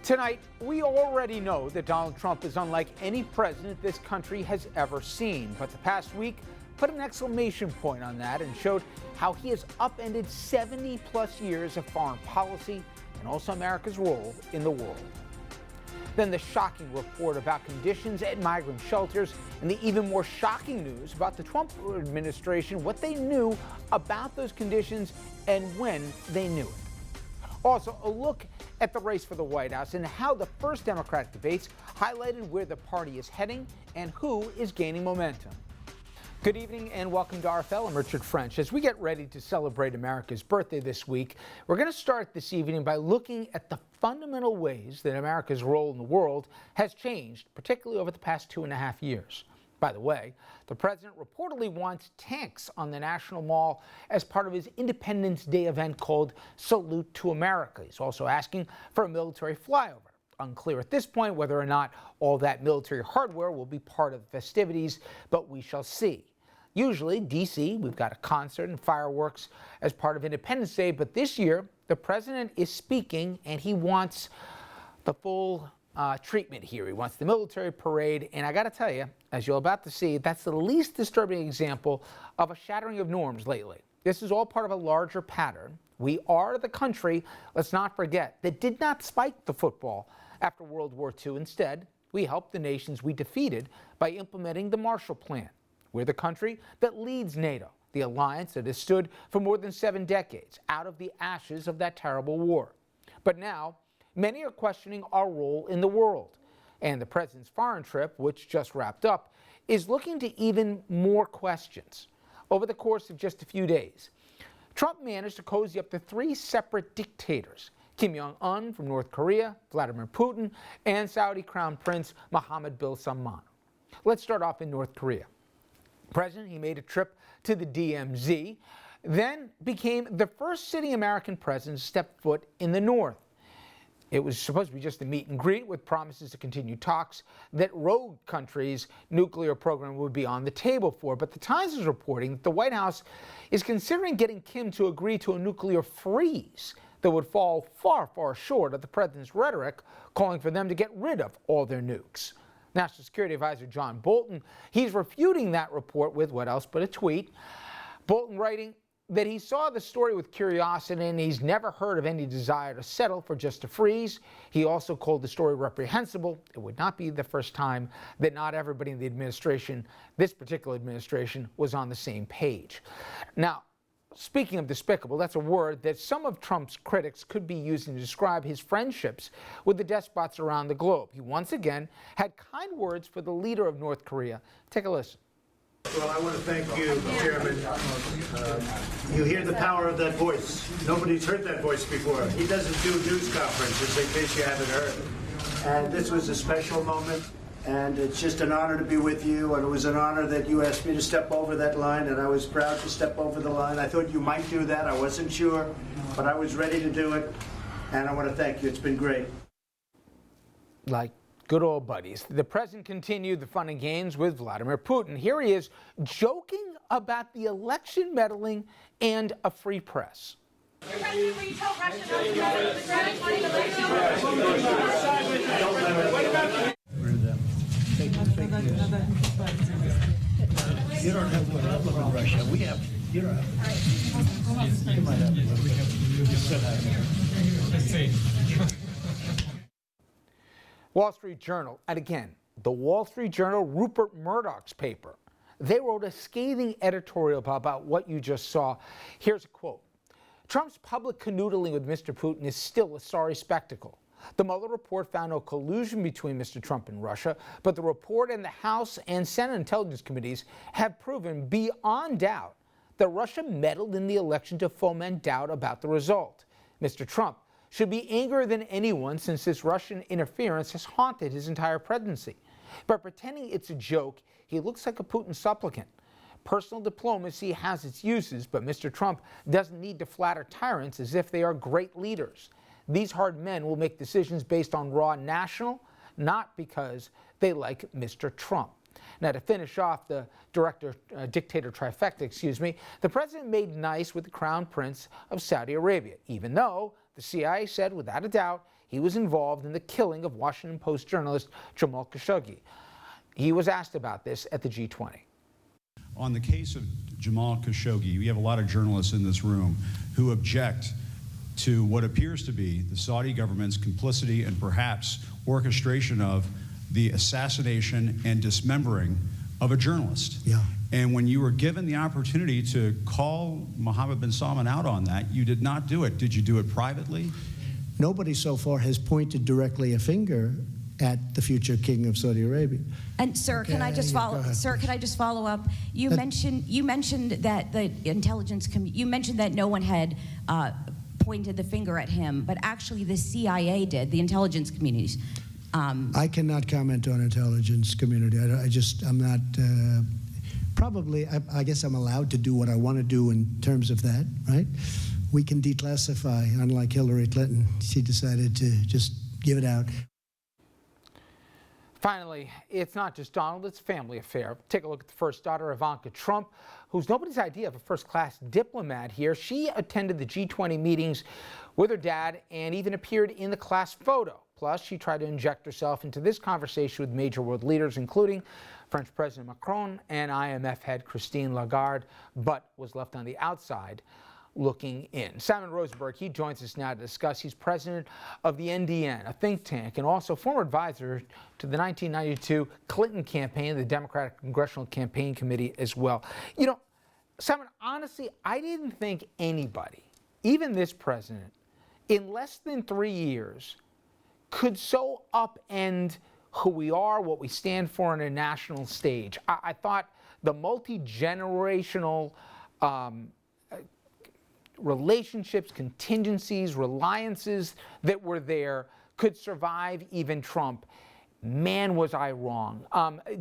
Tonight, we already know that Donald Trump is unlike any president this country has ever seen. But the past week put an exclamation point on that and showed how he has upended 70-plus years of foreign policy and also America's role in the world. Then the shocking report about conditions at migrant shelters and the even more shocking news about the Trump administration, what they knew about those conditions and when they knew it. Also, a look at the race for the White House and how the first Democratic debates highlighted where the party is heading and who is gaining momentum. Good evening and welcome to RFL. I'm Richard French. As we get ready to celebrate America's birthday this week, we're going to start this evening by looking at the fundamental ways that America's role in the world has changed, particularly over the past 2.5 years. By the way, the president reportedly wants tanks on the National Mall as part of his Independence Day event called Salute to America. He's also asking for a military flyover. Unclear at this point whether or not all that military hardware will be part of the festivities, but we shall see. Usually, D.C., we've got a concert and fireworks as part of Independence Day, but this year, the president is speaking and he wants the full treatment here. He wants the military parade, and I got to tell you, as you're about to see, that's the least disturbing example of a shattering of norms lately. This is all part of a larger pattern. We are the country, let's not forget, that did not spike the football after World War II. Instead, we helped the nations we defeated by implementing the Marshall Plan. We're the country that leads NATO, the alliance that has stood for more than 7 decades, out of the ashes of that terrible war. But now, many are questioning our role in the world. And the president's foreign trip, which just wrapped up, is looking to even more questions. Over the course of just a few days, Trump managed to cozy up to 3 separate dictators: Kim Jong-un from North Korea, Vladimir Putin, and Saudi Crown Prince Mohammed bin Salman. Let's start off in North Korea. President, he made a trip to the DMZ, then became the first sitting American president to step foot in the North. It was supposed to be just a meet and greet with promises to continue talks that rogue countries' nuclear program would be on the table for. But the Times is reporting that the White House is considering getting Kim to agree to a nuclear freeze that would fall far, far short of the president's rhetoric calling for them to get rid of all their nukes. National Security Advisor John Bolton, he's refuting that report with what else but a tweet. Bolton writing that he saw the story with curiosity and he's never heard of any desire to settle for just a freeze. He also called the story reprehensible. It would not be the first time that not everybody in the administration, this particular administration, was on the same page. Now, speaking of despicable, that's a word that some of Trump's critics could be using to describe his friendships with the despots around the globe. He once again had kind words for the leader of North Korea. Take a listen. Well, I want to thank you, Chairman. You hear the power of that voice. Nobody's heard that voice before. He doesn't do news conferences, in case you haven't heard. And this was a special moment, and it's just an honor to be with you, and it was an honor that you asked me to step over that line, and I was proud to step over the line. I thought you might do that. I wasn't sure, but I was ready to do it, and I want to thank you. It's been great. Like good old buddies. The president continued the fun and games with Vladimir Putin. Here he is joking about the election meddling and a free press. You don't have to live in Russia. We have, you don't have. You might have to live. You still have. Wall Street Journal, and again, the Wall Street Journal, Rupert Murdoch's paper. They wrote a scathing editorial about what you just saw. Here's a quote. Trump's public canoodling with Mr. Putin is still a sorry spectacle. The Mueller report found no collusion between Mr. Trump and Russia, but the report and the House and Senate Intelligence Committees have proven beyond doubt that Russia meddled in the election to foment doubt about the result. Mr. Trump should be angrier than anyone since this Russian interference has haunted his entire presidency. By pretending it's a joke, he looks like a Putin supplicant. Personal diplomacy has its uses, but Mr. Trump doesn't need to flatter tyrants as if they are great leaders. These hard men will make decisions based on raw national, not because they like Mr. Trump. Now, to finish off the dictator trifecta, the president made nice with the Crown Prince of Saudi Arabia, even though the CIA said without a doubt he was involved in the killing of Washington Post journalist Jamal Khashoggi. He was asked about this at the G20. On the case of Jamal Khashoggi, we have a lot of journalists in this room who object to what appears to be the Saudi government's complicity and perhaps orchestration of the assassination and dismembering of a journalist. Yeah. And when you were given the opportunity to call Mohammed bin Salman out on that, you did not do it. Did you do it privately? Nobody so far has pointed directly a finger at the future king of Saudi Arabia. And sir, can I just follow? Sir, can I just follow up? You mentioned that the intelligence. You mentioned that no one had pointed the finger at him, but actually the CIA did. The intelligence communities. I cannot comment on intelligence community. I'm not. Probably, I guess I'm allowed to do what I want to do in terms of that, right? We can declassify, unlike Hillary Clinton. She decided to just give it out. Finally, it's not just Donald, it's a family affair. Take a look at the first daughter, Ivanka Trump, who's nobody's idea of a first-class diplomat here. She attended the G20 meetings with her dad and even appeared in the class photo. Plus, she tried to inject herself into this conversation with major world leaders, including French President Macron and IMF head Christine Lagarde, but was left on the outside looking in. Simon Rosenberg, he joins us now to discuss. He's president of the NDN, a think tank, and also former advisor to the 1992 Clinton campaign, the Democratic Congressional Campaign Committee as well. You know, Simon, honestly, I didn't think anybody, even this president, in less than 3 years, could so upend who we are, what we stand for on a national stage. I thought the multi-generational relationships, contingencies, reliances that were there could survive even Trump. Man, was I wrong.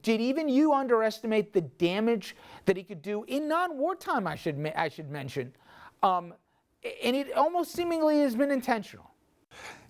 Did even you underestimate the damage that he could do in non-wartime, I should mention? And it almost seemingly has been intentional.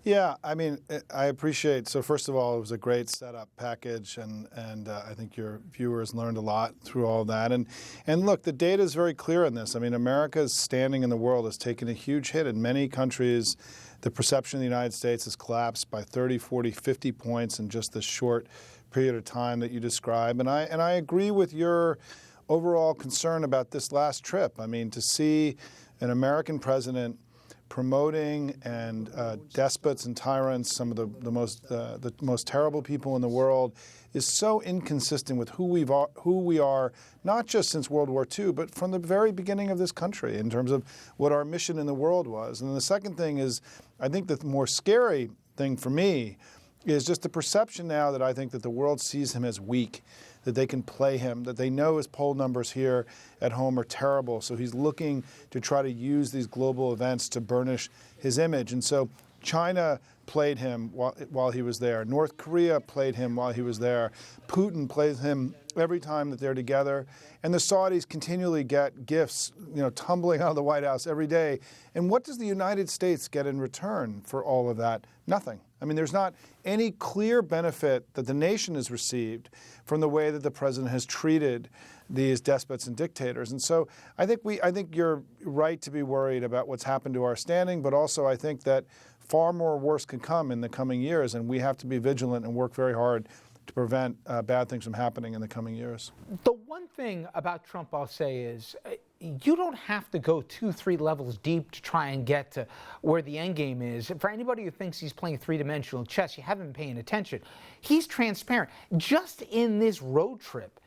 Yeah, I mean, I appreciate, so first of all, it was a great setup package, and I think your viewers learned a lot through all that. And look, the data is very clear on this. I mean, America's standing in the world has taken a huge hit. In many countries, the perception of the United States has collapsed by 30, 40, 50 points in just this short period of time that you describe. And I agree with your overall concern about this last trip. I mean, to see an American president promoting and despots and tyrants, some of the most terrible people in the world, is so inconsistent with who we are, not just since World War II, but from the very beginning of this country in terms of what our mission in the world was. And the second thing is, I think the more scary thing for me is just the perception now that I think that the world sees him as weak, that they can play him, that they know his poll numbers here at home are terrible. So he's looking to try to use these global events to burnish his image. And so China played him while he was there. North Korea played him while he was there. Putin plays him every time that they're together. And the Saudis continually get gifts, tumbling out of the White House every day. And what does the United States get in return for all of that? Nothing. I mean, there's not any clear benefit that the nation has received from the way that the president has treated these despots and dictators. And so I think you're right to be worried about what's happened to our standing, but also I think that far more worse can come in the coming years, and we have to be vigilant and work very hard to prevent bad things from happening in the coming years. The one thing about Trump I'll say is you don't have to go 2-3 levels deep to try and get to where the end game is. For anybody who thinks he's playing three-dimensional chess, you haven't been paying attention. He's transparent. Just in this road trip,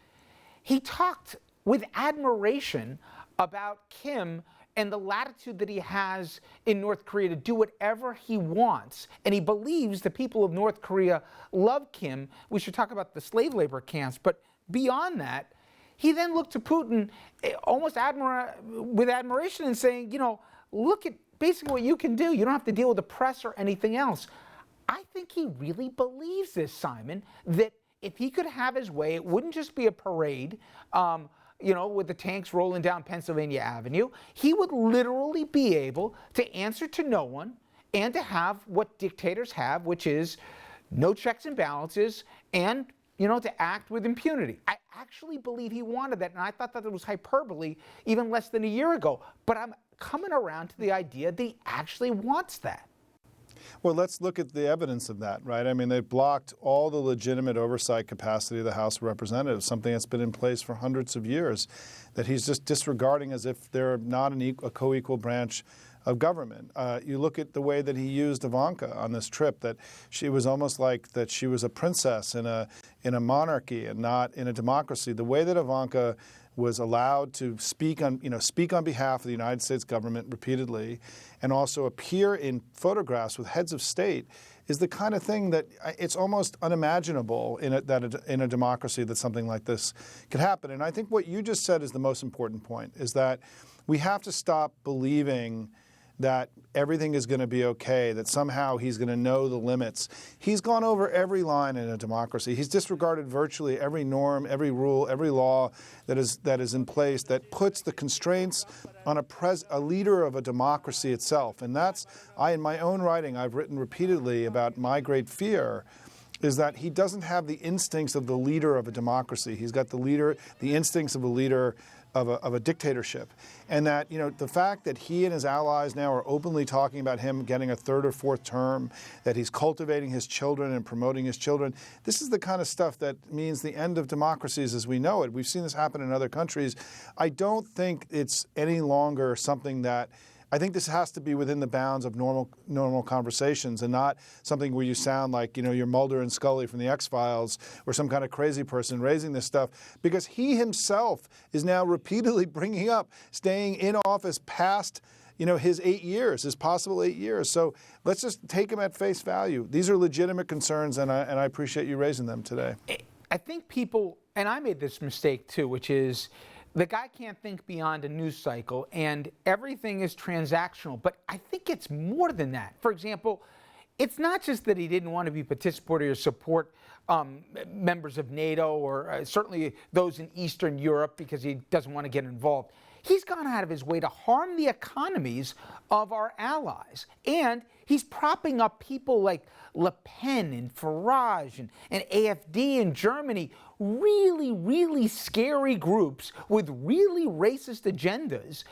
he talked with admiration about Kim and the latitude that he has in North Korea to do whatever he wants. And he believes the people of North Korea love Kim. We should talk about the slave labor camps. But beyond that, he then looked to Putin almost with admiration and saying, look at basically what you can do. You don't have to deal with the press or anything else. I think he really believes this, Simon, that if he could have his way, it wouldn't just be a parade, with the tanks rolling down Pennsylvania Avenue. He would literally be able to answer to no one and to have what dictators have, which is no checks and balances and, to act with impunity. I actually believe he wanted that, and I thought that it was hyperbole even less than a year ago. But I'm coming around to the idea that he actually wants that. Well, let's look at the evidence of that, right? I mean, they've blocked all the legitimate oversight capacity of the House of Representatives, something that's been in place for hundreds of years, that he's just disregarding as if they're not a co-equal branch of government. You look at the way that he used Ivanka on this trip, that she was almost like that she was a princess in a monarchy and not in a democracy. The way that Ivanka was allowed to speak on behalf of the United States government repeatedly and also appear in photographs with heads of state is the kind of thing that it's almost unimaginable in a democracy that something like this could happen. And I think what you just said is the most important point, is that we have to stop believing that everything is going to be okay, that somehow he's going to know the limits. He's gone over every line in a democracy. He's disregarded virtually every norm, every rule, every law that is in place that puts the constraints on a leader of a democracy itself. And that's, in my own writing, I've written repeatedly about my great fear is that he doesn't have the instincts of the leader of a democracy. He's got the instincts of a leader of a dictatorship. And that, the fact that he and his allies now are openly talking about him getting a third or fourth term, that he's cultivating his children and promoting his children, this is the kind of stuff that means the end of democracies as we know it. We've seen this happen in other countries. I don't think it's any longer something that I think this has to be within the bounds of normal conversations and not something where you sound like, you're Mulder and Scully from the X-Files or some kind of crazy person raising this stuff, because he himself is now repeatedly bringing up staying in office past his 8 years, his possible 8 years. So let's just take him at face value. These are legitimate concerns, and I appreciate you raising them today. I think people, and I made this mistake too, which is, the guy can't think beyond a news cycle, and everything is transactional. But I think it's more than that. For example, it's not just that he didn't want to be participatory or support members of NATO or certainly those in Eastern Europe because he doesn't want to get involved. He's gone out of his way to harm the economies of our allies. And he's propping up people like Le Pen and Farage and AfD in Germany, really, really scary groups with really racist agendas.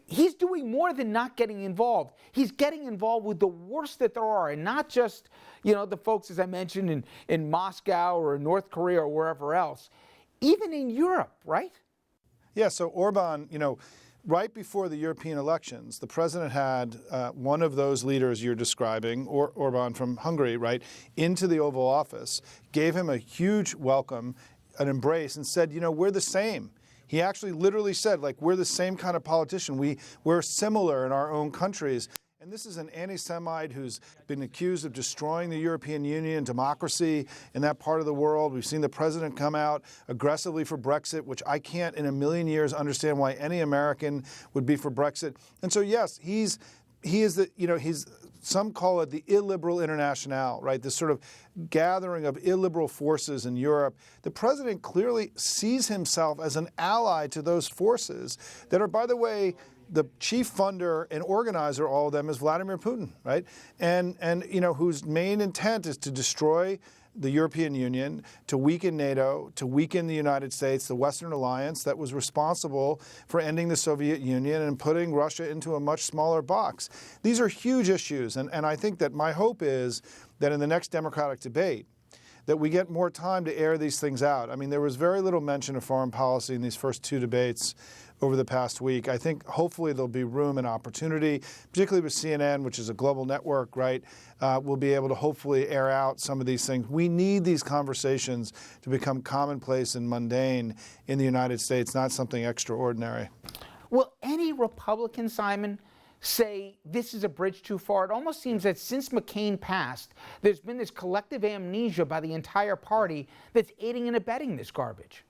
He's doing more than not getting involved. He's getting involved with the worst that there are, and not just, the folks, as I mentioned, in Moscow or in North Korea or wherever else, even in Europe, right? Yeah, so Orban, right before the European elections, the president had one of those leaders you're describing, Orban from Hungary, right, into the Oval Office, gave him a huge welcome, an embrace, and said, we're the same. He actually literally said, we're the same kind of politician. We're similar in our own countries. And this is an anti-Semite who's been accused of destroying the European Union, democracy in that part of the world. We've seen the president come out aggressively for Brexit, which I can't in a million years understand why any American would be for Brexit. And so, yes, he is he's, some call it the illiberal internationale, right? This sort of gathering of illiberal forces in Europe. The president clearly sees himself as an ally to those forces that are, by the way, the chief funder and organizer, all of them, is Vladimir Putin, right? And whose main intent is to destroy the European Union, to weaken NATO, to weaken the United States, the Western alliance that was responsible for ending the Soviet Union and putting Russia into a much smaller box. These are huge issues, and I think that my hope is that in the next Democratic debate, that we get more time to air these things out. I mean, there was very little mention of foreign policy in these first two debates over the past week. I think hopefully there'll be room and opportunity, particularly with CNN, which is a global network, right? We'll be able to hopefully air out some of these things. We need these conversations to become commonplace and mundane in the United States, not something extraordinary. Will any Republican, Simon, say this is a bridge too far? It almost seems that since McCain passed, there's been this collective amnesia by the entire party that's aiding and abetting this garbage.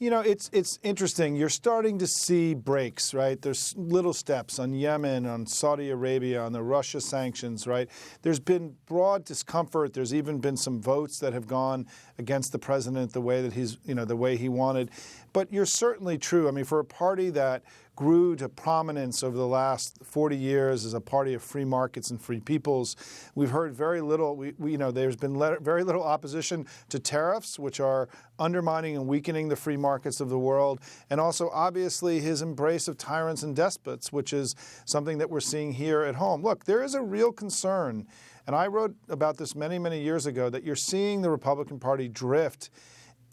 It's interesting. You're starting to see breaks, right? There's little steps on Yemen, on Saudi Arabia, on the Russia sanctions, right? There's been broad discomfort. There's even been some votes that have gone against the president the way that the way he wanted. But you're certainly true. I mean, for a party that grew to prominence over the last 40 years as a party of free markets and free peoples. We've heard very little, there's been very little opposition to tariffs, which are undermining and weakening the free markets of the world, and also obviously his embrace of tyrants and despots, which is something that we're seeing here at home. Look, there is a real concern, and I wrote about this many, many years ago, that you're seeing the Republican Party drift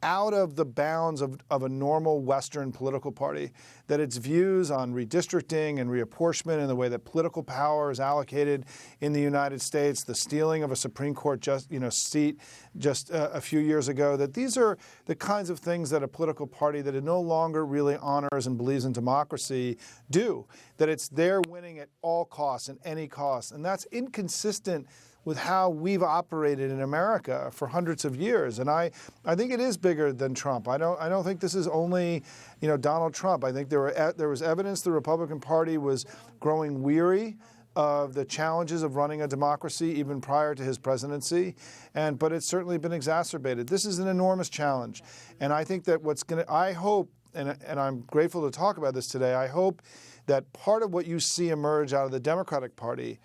out of the bounds of a normal Western political party, that its views on redistricting and reapportionment and the way that political power is allocated in the United States, the stealing of a Supreme Court seat just a few years ago, that these are the kinds of things that a political party that it no longer really honors and believes in democracy do, that it's their winning at all costs and any cost. And that's inconsistent with how we've operated in America for hundreds of years. And I think it is bigger than Trump. I don't think this is only, Donald Trump. I think there was evidence the Republican Party was growing weary of the challenges of running a democracy even prior to his presidency, but it's certainly been exacerbated. This is an enormous challenge. And I think that I hope, and I'm grateful to talk about this today, I hope that part of what you see emerge out of the Democratic Party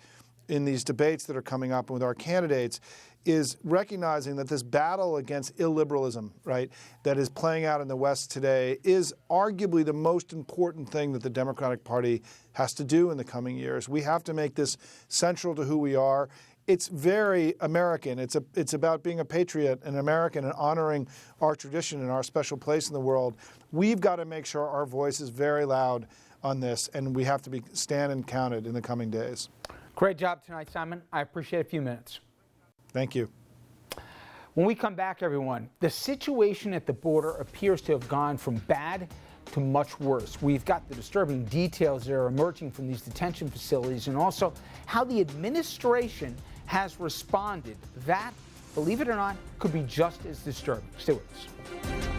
in these debates that are coming up with our candidates is recognizing that this battle against illiberalism, right, that is playing out in the West today is arguably the most important thing that the Democratic Party has to do in the coming years. We have to make this central to who we are. It's very American. It's about being a patriot, an American, and honoring our tradition and our special place in the world. We've got to make sure our voice is very loud on this, and we have to stand and counted in the coming days. Great job tonight, Simon. I appreciate a few minutes. Thank you. When we come back, everyone, the situation at the border appears to have gone from bad to much worse. We've got the disturbing details that are emerging from these detention facilities, and also how the administration has responded. That, believe it or not, could be just as disturbing. Stay with us.